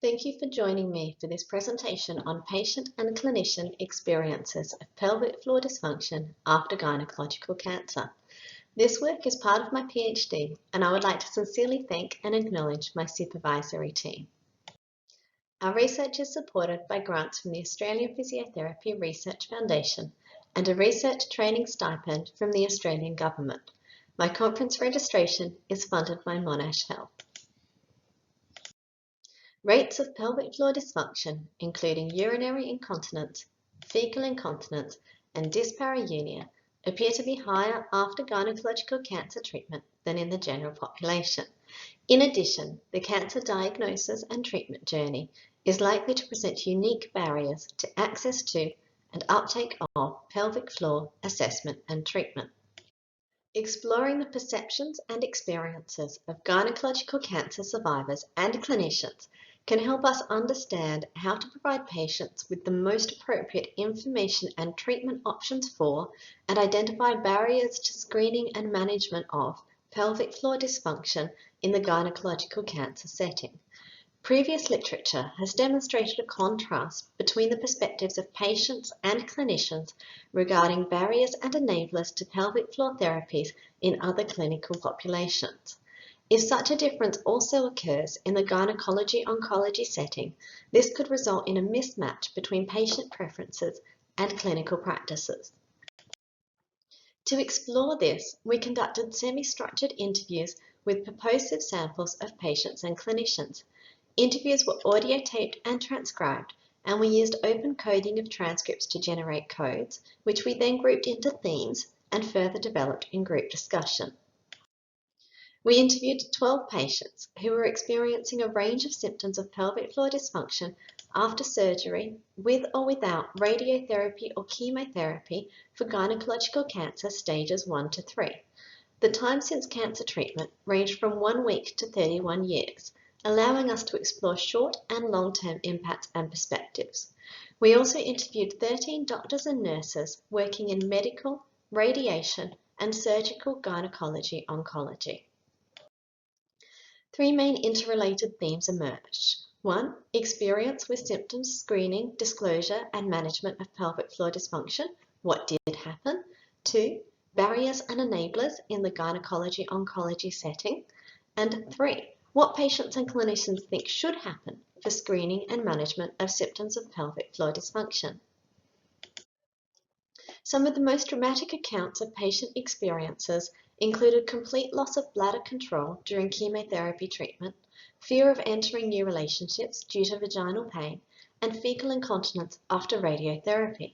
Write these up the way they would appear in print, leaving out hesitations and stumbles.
Thank you for joining me for this presentation on patient and clinician experiences of pelvic floor dysfunction after gynecological cancer. This work is part of my PhD, and I would like to sincerely thank and acknowledge my supervisory team. Our research is supported by grants from the Australian Physiotherapy Research Foundation and a research training stipend from the Australian Government. My conference registration is funded by Monash Health. Rates of pelvic floor dysfunction, including urinary incontinence, faecal incontinence, and dyspareunia, appear to be higher after gynecological cancer treatment than in the general population. In addition, the cancer diagnosis and treatment journey is likely to present unique barriers to access to and uptake of pelvic floor assessment and treatment. Exploring the perceptions and experiences of gynecological cancer survivors and clinicians can help us understand how to provide patients with the most appropriate information and treatment options for, and identify barriers to screening and management of pelvic floor dysfunction in the gynecological cancer setting. Previous literature has demonstrated a contrast between the perspectives of patients and clinicians regarding barriers and enablers to pelvic floor therapies in other clinical populations. If such a difference also occurs in the gynecology-oncology setting, this could result in a mismatch between patient preferences and clinical practices. To explore this, we conducted semi-structured interviews with purposive samples of patients and clinicians. Interviews were audio taped and transcribed, and we used open coding of transcripts to generate codes, which we then grouped into themes and further developed in group discussion. We interviewed 12 patients who were experiencing a range of symptoms of pelvic floor dysfunction after surgery, with or without radiotherapy or chemotherapy for gynecological cancer stages 1 to 3. The time since cancer treatment ranged from 1 week to 31 years, allowing us to explore short and long-term impacts and perspectives. We also interviewed 13 doctors and nurses working in medical, radiation, and surgical gynecology-oncology. 3 main interrelated themes emerged. 1. Experience with symptoms, screening, disclosure, and management of pelvic floor dysfunction. What did happen? 2. Barriers and enablers in the gynecology-oncology setting. And 3. What patients and clinicians think should happen for screening and management of symptoms of pelvic floor dysfunction. Some of the most dramatic accounts of patient experiences included complete loss of bladder control during chemotherapy treatment, fear of entering new relationships due to vaginal pain, and fecal incontinence after radiotherapy.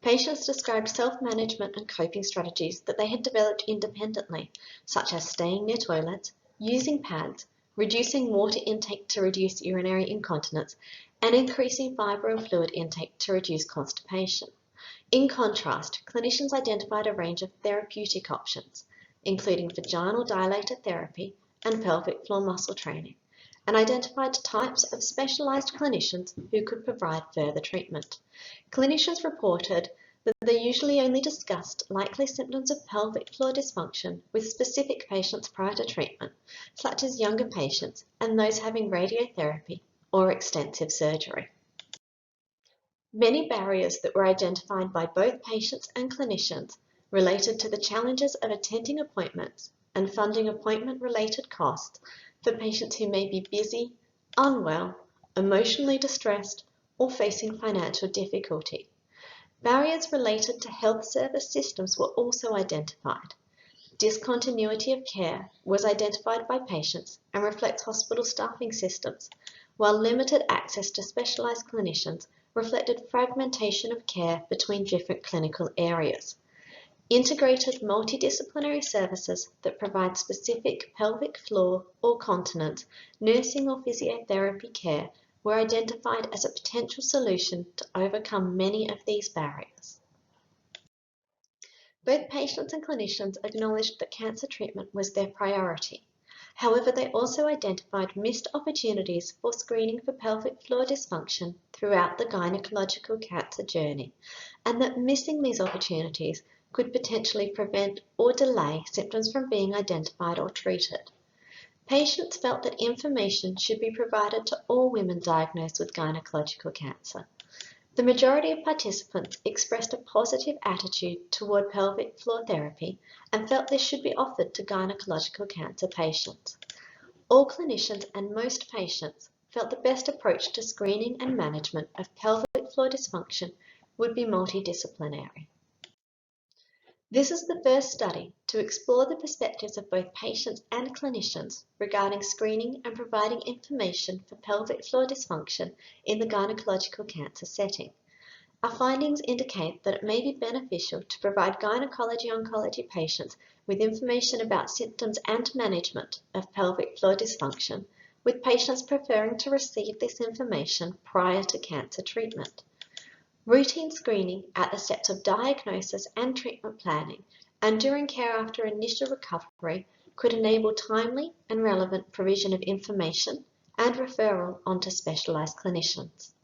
Patients described self-management and coping strategies that they had developed independently, such as staying near toilets, using pads, reducing water intake to reduce urinary incontinence, and increasing fibro fluid intake to reduce constipation. In contrast, clinicians identified a range of therapeutic options, including vaginal dilator therapy and pelvic floor muscle training, and identified types of specialized clinicians who could provide further treatment. Clinicians reported that they usually only discussed likely symptoms of pelvic floor dysfunction with specific patients prior to treatment, such as younger patients and those having radiotherapy or extensive surgery. Many barriers that were identified by both patients and clinicians related to the challenges of attending appointments and funding appointment-related costs for patients who may be busy, unwell, emotionally distressed, or facing financial difficulty. Barriers related to health service systems were also identified. Discontinuity of care was identified by patients and reflects hospital staffing systems, while limited access to specialized clinicians reflected fragmentation of care between different clinical areas. Integrated multidisciplinary services that provide specific pelvic floor or continence, nursing or physiotherapy care were identified as a potential solution to overcome many of these barriers. Both patients and clinicians acknowledged that cancer treatment was their priority. However, they also identified missed opportunities for screening for pelvic floor dysfunction throughout the gynecological cancer journey, and that missing these opportunities could potentially prevent or delay symptoms from being identified or treated. Patients felt that information should be provided to all women diagnosed with gynecological cancer. The majority of participants expressed a positive attitude toward pelvic floor therapy and felt this should be offered to gynecological cancer patients. All clinicians and most patients felt the best approach to screening and management of pelvic floor dysfunction would be multidisciplinary. This is the first study to explore the perspectives of both patients and clinicians regarding screening and providing information for pelvic floor dysfunction in the gynecological cancer setting. Our findings indicate that it may be beneficial to provide gynecology-oncology patients with information about symptoms and management of pelvic floor dysfunction, with patients preferring to receive this information prior to cancer treatment. Routine screening at the steps of diagnosis and treatment planning and during care after initial recovery could enable timely and relevant provision of information and referral onto specialised clinicians.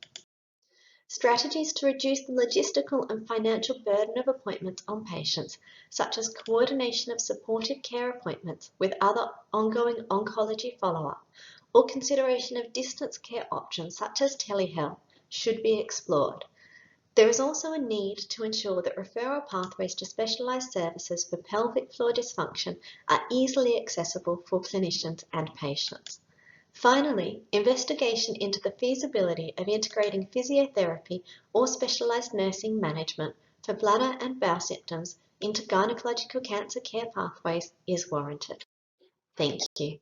Strategies to reduce the logistical and financial burden of appointments on patients, such as coordination of supportive care appointments with other ongoing oncology follow-up, or consideration of distance care options such as telehealth, should be explored. There is also a need to ensure that referral pathways to specialised services for pelvic floor dysfunction are easily accessible for clinicians and patients. Finally, investigation into the feasibility of integrating physiotherapy or specialised nursing management for bladder and bowel symptoms into gynecological cancer care pathways is warranted. Thank you.